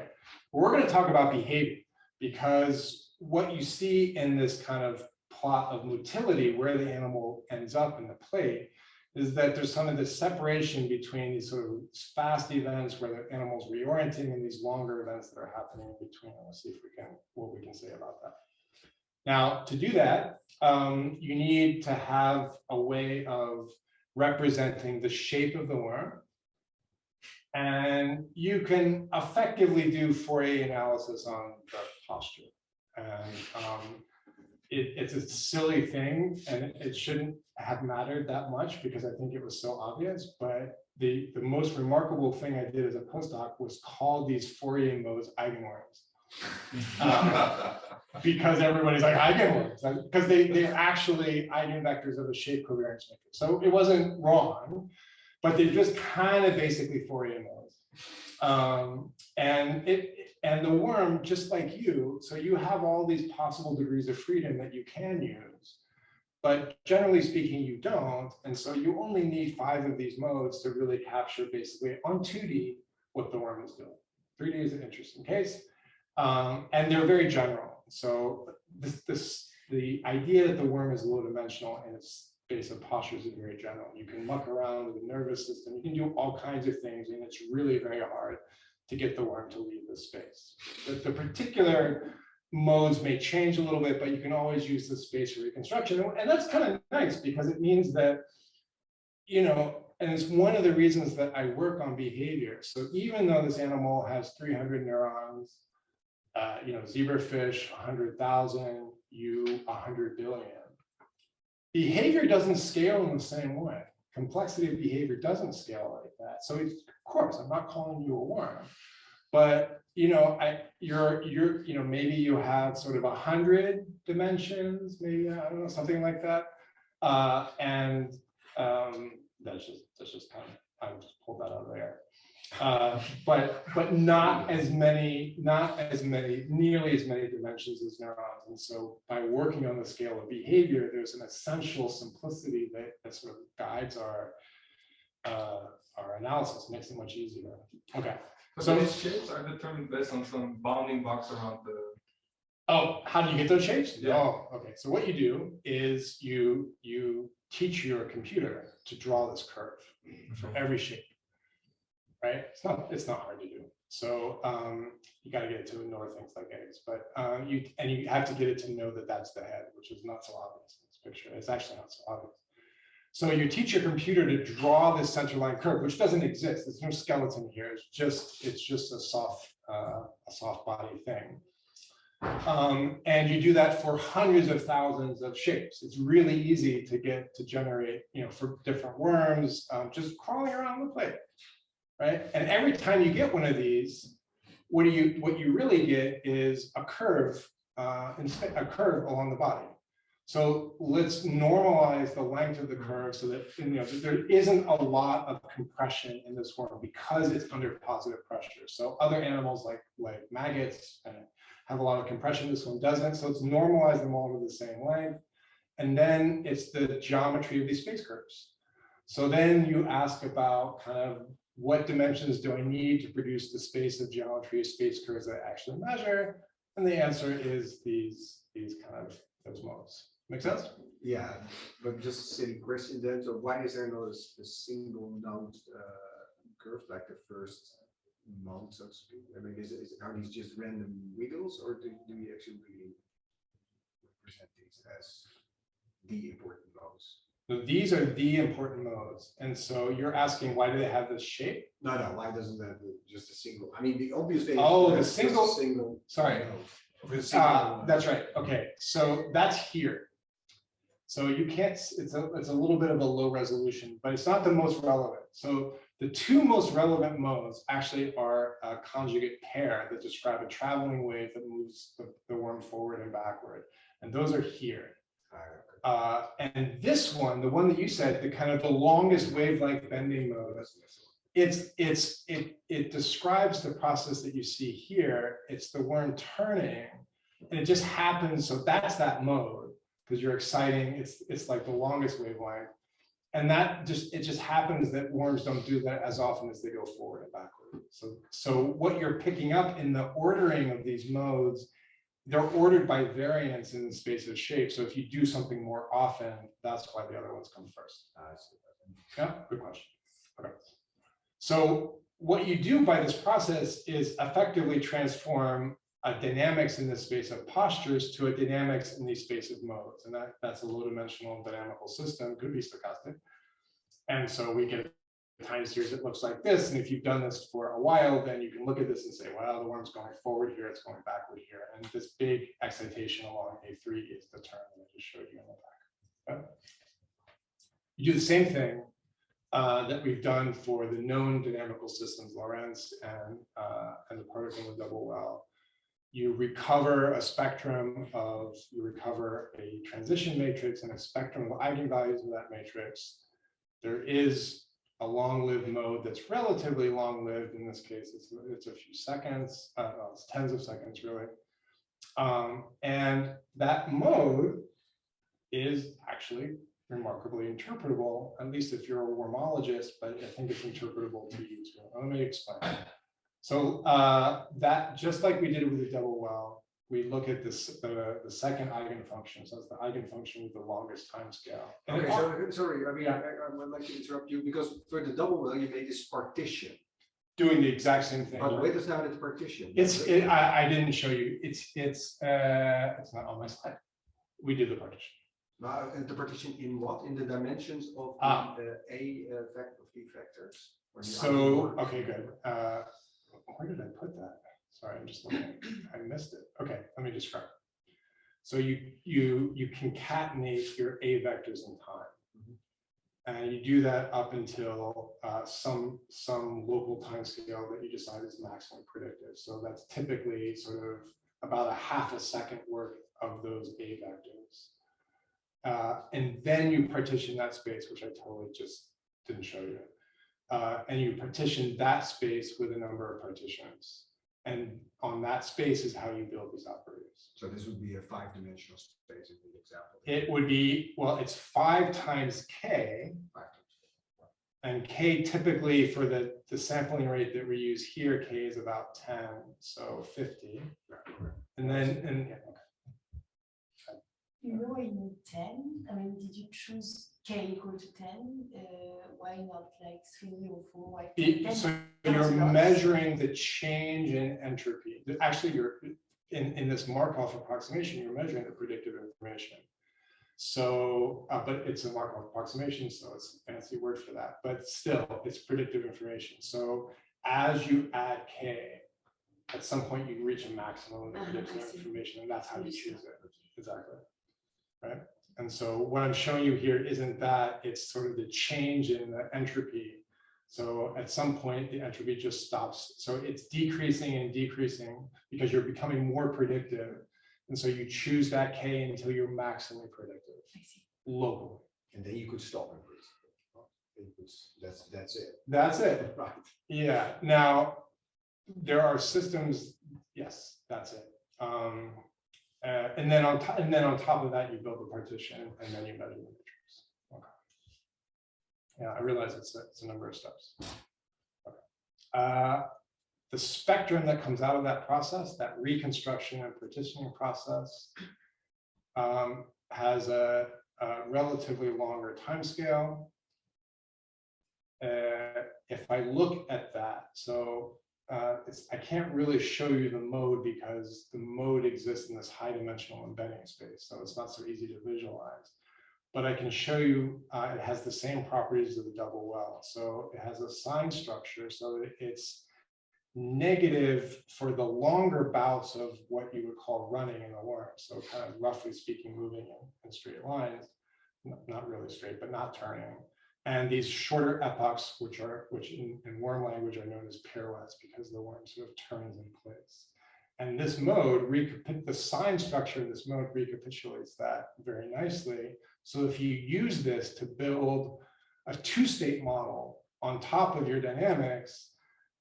well, we're going to talk about behavior, because what you see in this kind of plot of motility, where the animal ends up in the plate, is that there's some of this separation between these sort of fast events where the animal's reorienting and these longer events that are happening in between. Let's see what we can say about that. Now, to do that, you need to have a way of representing the shape of the worm. And you can effectively do Fourier analysis on the posture. And it's a silly thing, and it shouldn't have mattered that much because I think it was so obvious. But the most remarkable thing I did as a postdoc was call these Fourier modes eigenworms. Because everybody's like eigenworms, because they're actually eigenvectors of a shape covariance matrix. So it wasn't wrong, but they're just kind of basically Fourier modes. And the worm, just like you, so you have all these possible degrees of freedom that you can use, but generally speaking, you don't. And so you only need 5 of these modes to really capture basically on 2D what the worm is doing. 3D is an interesting case. And they're very general. So the idea that the worm is low dimensional and its space of postures is very general. You can muck around with the nervous system. You can do all kinds of things, and it's really very hard to get the worm to leave the space. The particular modes may change a little bit, but you can always use the space for reconstruction. And that's kind of nice because it means that, you know, and it's one of the reasons that I work on behavior. So even though this animal has 300 neurons, you know, zebrafish, 100,000, you 100 billion. Behavior doesn't scale in the same way. Complexity of behavior doesn't scale like that. So of course, I'm not calling you a worm, but you know, you're you know, maybe you have sort of 100 dimensions, maybe, I don't know, something like that. And that's just kind of, I just pulled that out of there. But not as many, nearly as many dimensions as neurons. And so by working on the scale of behavior, there's an essential simplicity that sort of guides our analysis, makes it much easier. Okay. So these shapes are determined based on some bounding box around the. Oh, how do you get those shapes? Yeah. Oh, okay. So what you do is you teach your computer to draw this curve for every shape. Right? It's not hard to do. So you got to get it to ignore things like eggs, but you have to get it to know that that's the head, which is not so obvious in this picture. It's actually not so obvious. So you teach your computer to draw this centerline curve, which doesn't exist. There's no skeleton here. It's just a soft body thing. And you do that for hundreds of thousands of shapes. It's really easy to generate, you know, for different worms, just crawling around the plate. Right, and every time you get one of these, what you really get is a curve, along the body. So let's normalize the length of the curve so that, you know, there isn't a lot of compression in this worm because it's under positive pressure. So other animals like maggots have a lot of compression. This one doesn't. So let's normalize them all to the same length, and then it's the geometry of these space curves. So then you ask about kind of what dimensions do I need to produce the space of geometry of space curves that I actually measure? And the answer is these kind of those modes. Make sense? Yeah, but just a silly question then. So why is there not a single node curve like the first mode, so to speak? I mean, are these just random wiggles, or do we actually really represent these as the important modes? So these are the important modes. And so you're asking, why do they have this shape? No, why doesn't that be just a single? I mean, the obvious thing Oh, is the just a single. single Sorry. node. That's right. Okay, so that's here. So you can't. It's a little bit of a low resolution, but it's not the most relevant. So the 2 most relevant modes actually are a conjugate pair that describe a traveling wave that moves the worm forward and backward, and those are here. And this one, the one that you said, the kind of the longest wavelength bending mode, it describes the process that you see here. It's the worm turning, and it just happens. So that's that mode because you're exciting. It's like the longest wavelength, and it just happens that worms don't do that as often as they go forward and backward. So what you're picking up in the ordering of these modes, they're ordered by variance in the space of shape. So if you do something more often, that's why the other ones come first. Yeah, good question. Okay. So what you do by this process is effectively transform a dynamics in the space of postures to a dynamics in the space of modes. And that's a low dimensional dynamical system, could be stochastic. And so we get a time series that looks like this. And if you've done this for a while, then you can look at this and say, well, the worm's going forward here, it's going backward here. And this big excitation along A3 is the term that I just showed you in the back. Okay? You do the same thing that we've done for the known dynamical systems, Lorentz and the particle in double well. You recover a transition matrix and a spectrum of eigenvalues in that matrix. There is a long-lived mode that's relatively long-lived. In this case, it's a few seconds, it's tens of seconds really. And that mode is actually remarkably interpretable, at least if you're a wormologist, but I think it's interpretable to you too. Let me explain. So that, just like we did with the double well, we look at this, the second eigenfunction. So it's the eigenfunction with the longest time scale. And Okay, so sorry, I mean, I would like to interrupt you because for the double well, you made this partition. doing the exact same thing. But wait, it's not a partition. I didn't show you. It's not on my slide. We did the partition. And the partition in what? In the dimensions of the vector of the vectors? Or the So, eigenvalues? okay, good. Where did I put that? Sorry, I'm just looking. I missed it. Okay, let me describe. So you concatenate your A vectors in time. And you do that up until some local time scale that you decide is maximally predictive. So that's typically sort of about a half a second worth of those A vectors. And then you partition that space, which I totally just didn't show you. And you partition that space with a number of partitions. And on that space is how you build these operators. So this would be a 5-dimensional space in the example. It would be, well, it's 5 times K. 5 times. And K typically for the sampling rate that we use here, K is about 10, so 50. And then, You know, in 10, I mean, did you choose K equal to 10? Why not like 3 or 4? Why 10? so you're measuring the change in entropy. Actually, you're in this Markov approximation, you're measuring the predictive information. So, but it's a Markov approximation, so it's a fancy word for that. But still, it's predictive information. So as you add K, at some point you reach a maximum of the predictive information, and that's how you choose it. Exactly. Right. And so what I'm showing you here isn't that, it's sort of the change in the entropy. So at some point, the entropy just stops. So it's decreasing and decreasing because you're becoming more predictive. And so you choose that K until you're maximally predictive locally. And then you could stop increasing. That's it. That's it. Right. Yeah. Now, there are systems, yes, that's it. And then on top of that, you build a partition and then you measure the matrix. Okay. Yeah, I realize it's a number of steps. Okay. The spectrum that comes out of that process, that reconstruction and partitioning process, has a relatively longer time scale. If I look at that, so I can't really show you the mode because the mode exists in this high dimensional embedding space, so it's not so easy to visualize. But I can show you it has the same properties of the double well. So it has a sign structure, so that it's negative for the longer bouts of what you would call running in the worm. So kind of roughly speaking, moving in straight lines, not really straight, but not turning. And these shorter epochs, which in worm language are known as pirouettes because the worm sort of turns in place. And this mode, the sign structure in this mode recapitulates that very nicely. So if you use this to build a two-state model on top of your dynamics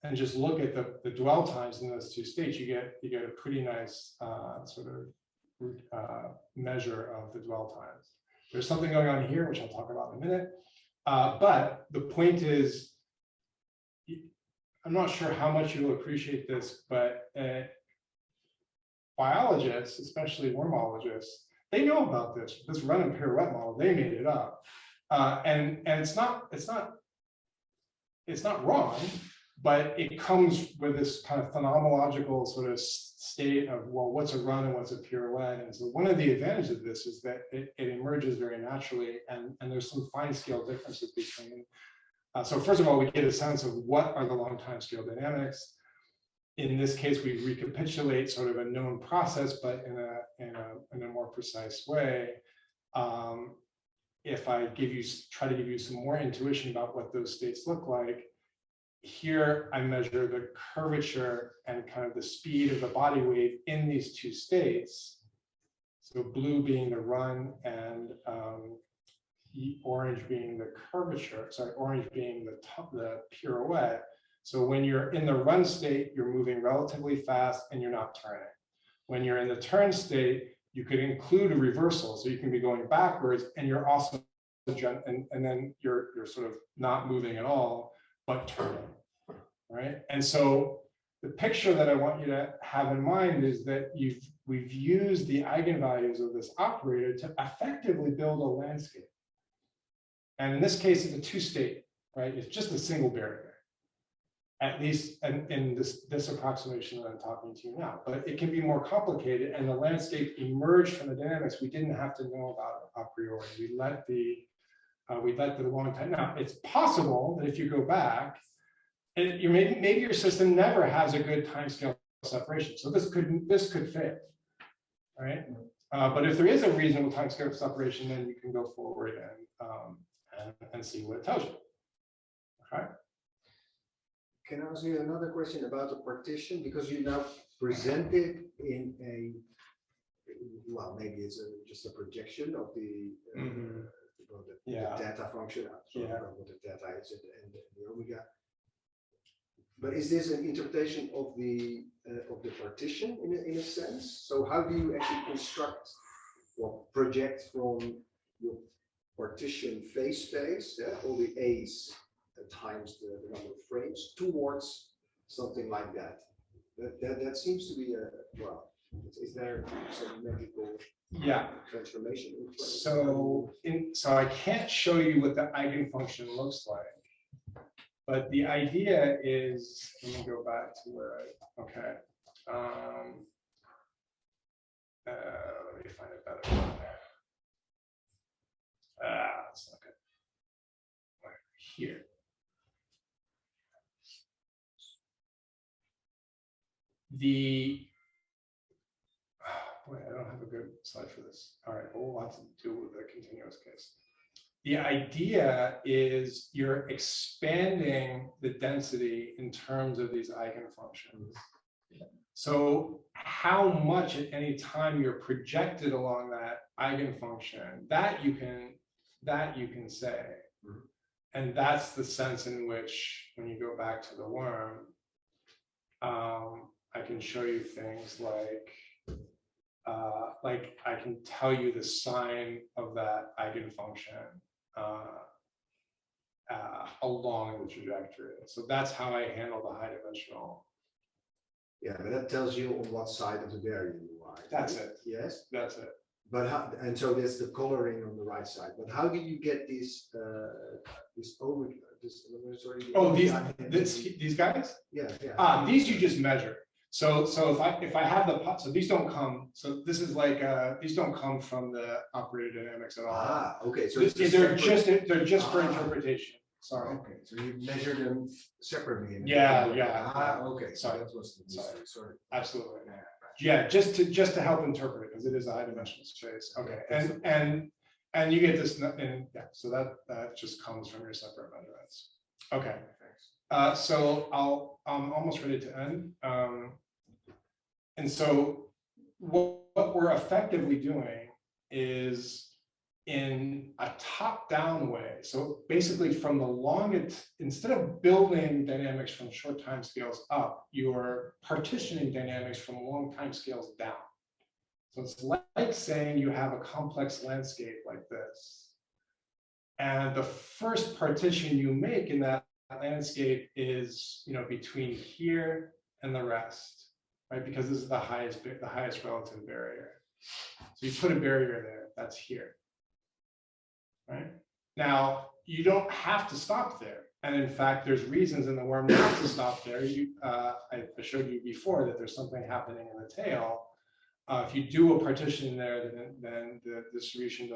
and just look at the dwell times in those two states, you get a pretty nice sort of measure of the dwell times. There's something going on here, which I'll talk about in a minute. But the point is, I'm not sure how much you'll appreciate this, but biologists, especially wormologists, they know about this run and pirouette model. They made it up, and it's not wrong, but it comes with this kind of phenomenological sort of state of, well, what's a run and what's a pirouette? And so one of the advantages of this is that it emerges very naturally, and there's some fine scale differences between. So first of all, we get a sense of what are the long time scale dynamics. In this case, we recapitulate sort of a known process, but in a more precise way. If I try to give you some more intuition about what those states look like, here I measure the curvature and kind of the speed of the body wave in these two states. So blue being the run and orange being the curvature, sorry, orange being the pirouette. So when you're in the run state, you're moving relatively fast and you're not turning. When you're in the turn state, you could include a reversal. So you can be going backwards and you're also, and then you're sort of not moving at all, but turning, right? And so the picture that I want you to have in mind is that we've used the eigenvalues of this operator to effectively build a landscape. And in this case, it's a two-state, right? It's just a single barrier, at least in this approximation that I'm talking to you now. But it can be more complicated, and the landscape emerged from the dynamics we didn't have to know about a priori. We let the long time. Now, it's possible that if you go back, and maybe your system never has a good timescale separation. So this could fail, right? But if there is a reasonable timescale separation, then you can go forward and see what it tells you. Okay. Can I ask you another question about the partition? Because you now present it in a, well, maybe it's just a projection of the, the data function. So I don't know what the data is and the omega. But is this an interpretation of the partition in a sense? So how do you actually construct or project from your partition phase space, all the A's times the number of frames towards something like that? That seems to be a, well, is there some magical transformation in place? So I can't show you what the eigenfunction looks like, but the idea is, let me go back to where let me find it better. That's not good. Right here. Boy, I don't have a good slide for this. All right, we'll have to do with the continuous case. The idea is you're expanding the density in terms of these eigenfunctions. So how much at any time you're projected along that eigenfunction, that you can say. And that's the sense in which, when you go back to the worm, I can show you things like I can tell you the sign of that eigenfunction along the trajectory. So that's how I handle the high dimensional. Yeah, but that tells you on what side of the barrier you are. That's it. Yes, that's it. But how, and so there's the coloring on the right side. But how do you get these over this? Sorry. Oh, these guys? Yeah. These you just measure. So if I have the, so these don't come. So this is like these don't come from the operator dynamics at all. Okay. So they're just for interpretation. Sorry. Okay. So you measure them separately. Yeah. Okay. Sorry. That was the mystery. Sorry. Absolutely. Yeah, just to help interpret it, because it is a high dimensional space. Okay, and you get this, and yeah, so that just comes from your separate measurements. Okay, so I'm almost ready to end. And so what we're effectively doing is in a top-down way. So basically from the longest, instead of building dynamics from short time scales up, you're partitioning dynamics from long time scales down. So it's like saying you have a complex landscape like this. And the first partition you make in that landscape is, between here and the rest, right? Because this is the highest relative barrier. So you put a barrier there, that's here. Right now, you don't have to stop there, and in fact, there's reasons in the worm not to stop there. I showed you before that there's something happening in the tail. If you do a partition there, then the distribution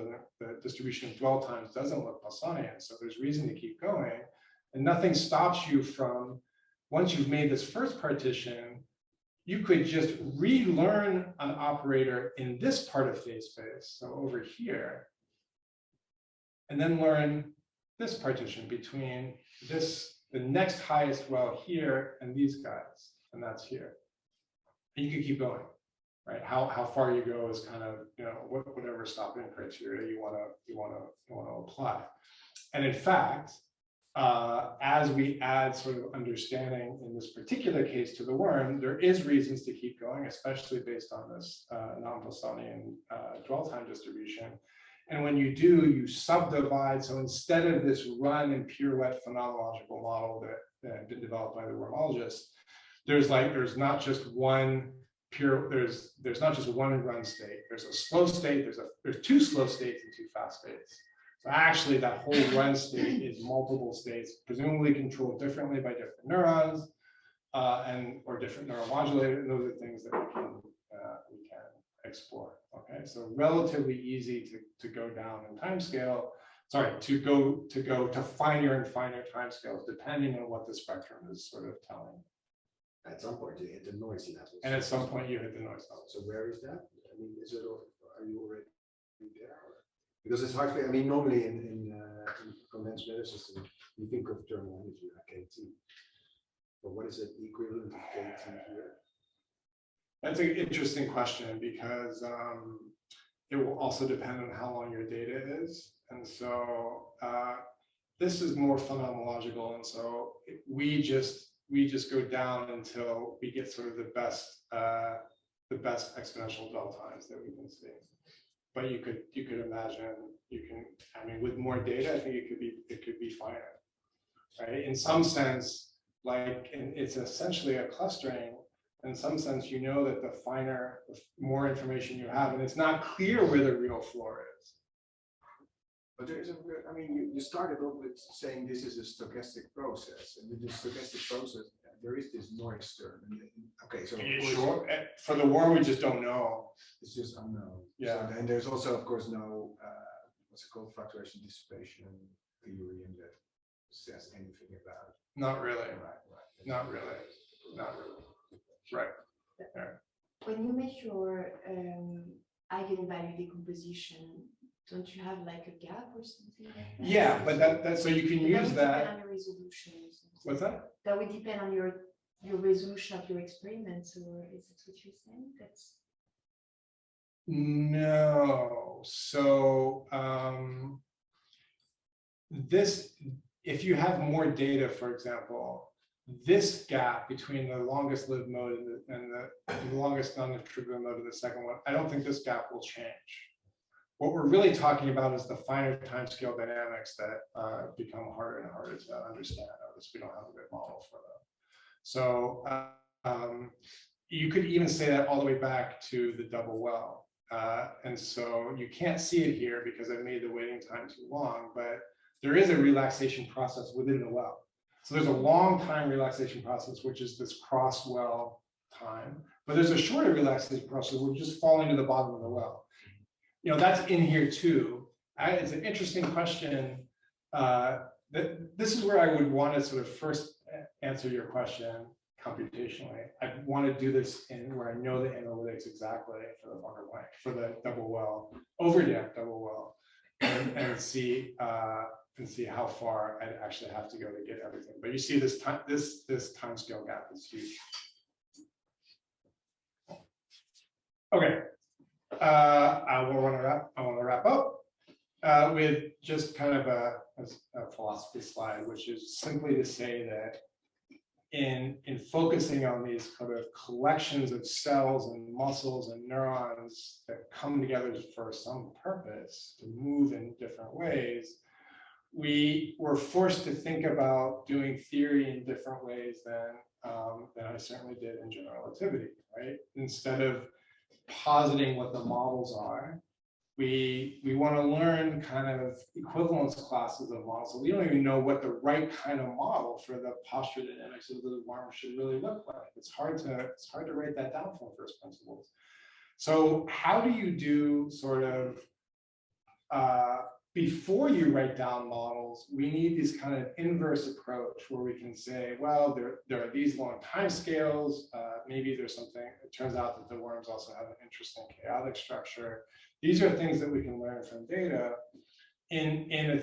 of dwell times doesn't look Poissonian. So there's reason to keep going, and nothing stops you from, once you've made this first partition, you could just relearn an operator in this part of phase space, so over here. And then learn this partition between the next highest well here and these guys, and that's here. And you can keep going, right? How far you go is kind of, whatever stopping criteria you want to apply. And in fact, as we add sort of understanding in this particular case to the worm, there is reasons to keep going, especially based on this non-Bostonian dwell time distribution. And when you do, you subdivide. So instead of this run and pirouette phenomenological model that had been developed by the wormologists, there's not just one there's not just one run state. There's a slow state. There's two slow states and two fast states. So actually, that whole run state is multiple states, presumably controlled differently by different neurons or different neuromodulators. And those are things that we can explore. Okay, so relatively easy to go down in timescale. Sorry, to go to finer and finer timescales, depending on what the spectrum is sort of telling. At some point, you hit the noise level. And at some point, you hit the noise level. So where is that? I mean, are you already there? Because it's hard for, I mean, normally in condensed matter system, you think of thermal energy like KT. But what is it equivalent of KT here? That's an interesting question because it will also depend on how long your data is. And so this is more phenomenological. And so we just go down until we get sort of the best exponential dwell times that we can see. But you could imagine, I mean, with more data, I think it could be finer, right? In some sense, it's essentially a clustering. In some sense, you know that the finer, the more information you have, and it's not clear where the real floor is. But there is I mean, you started off with saying this is a stochastic process, and with this stochastic process, there is this noise term. Okay, so Sure. For the worm, we just don't know. It's just unknown. Yeah. So, and there's also, of course, no what's it called, fluctuation dissipation theorem that says anything about it. Not really. Right. Not really. Right. When you measure eigenvalue decomposition, don't you have like a gap or something like that? Yeah, but that so you can use would that. depend on your resolution or something. What's that? That would depend on your resolution of your experiments, or is it what you're saying? That's No. So if you have more data, for example, this gap between the longest lived mode and the longest non-attributable mode of the second one, I don't think this gap will change. What we're really talking about is the finer timescale dynamics that become harder and harder to understand, or at least we don't have a good model for them. So you could even say that all the way back to the double well. And so you can't see it here because I've made the waiting time too long, but there is a relaxation process within the well. So there's a long time relaxation process, which is this cross well time, but there's a shorter relaxation process. We're just falling to the bottom of the well. That's in here too. It's an interesting question. This is where I would want to sort of first answer your question computationally. I want to do this in where I know the analytics exactly for the Fokker blank, for the double well, overdamped double well, and see how far I'd actually have to go to get everything. But you see this time scale gap is huge. Okay. I want to wrap up with just kind of a philosophy slide, which is simply to say that in focusing on these kind of collections of cells and muscles and neurons that come together for some purpose to move in different ways, we were forced to think about doing theory in different ways than I certainly did in general relativity, right? Instead of positing what the models are, we want to learn kind of equivalence classes of models. So we don't even know what the right kind of model for the posture dynamics of the worm should really look like. It's hard to write that down from first principles. So how do you do sort of before you write down models, we need this kind of inverse approach where we can say, well, there are these long time scales. Maybe there's something, it turns out that the worms also have an interesting chaotic structure. These are things that we can learn from data in a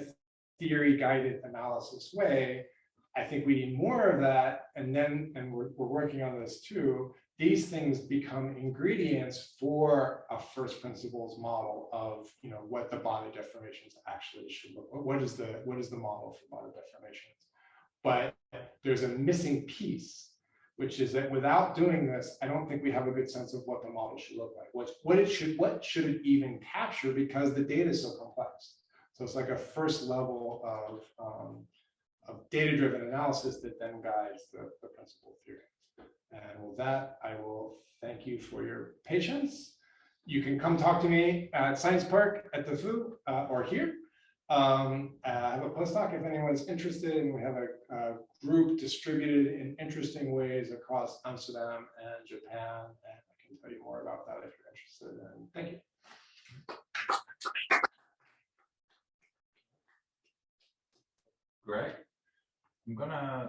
theory guided analysis way. I think we need more of that. And we're working on this too. these things become ingredients for a first principles model of, what the body deformations actually should look like. What is the model for body deformations? But there's a missing piece, which is that without doing this, I don't think we have a good sense of what the model should look like. What should it even capture, because the data is so complex. So it's like a first level of data-driven analysis that then guides the principal theory. And with that, I will thank you for your patience. You can come talk to me at Science Park at the FU or here. I have a postdoc if anyone's interested, and we have a group distributed in interesting ways across Amsterdam and Japan. And I can tell you more about that if you're interested. And thank you. Greg, I'm gonna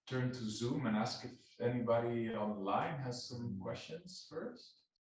turn to Zoom and ask if anybody online has some questions first.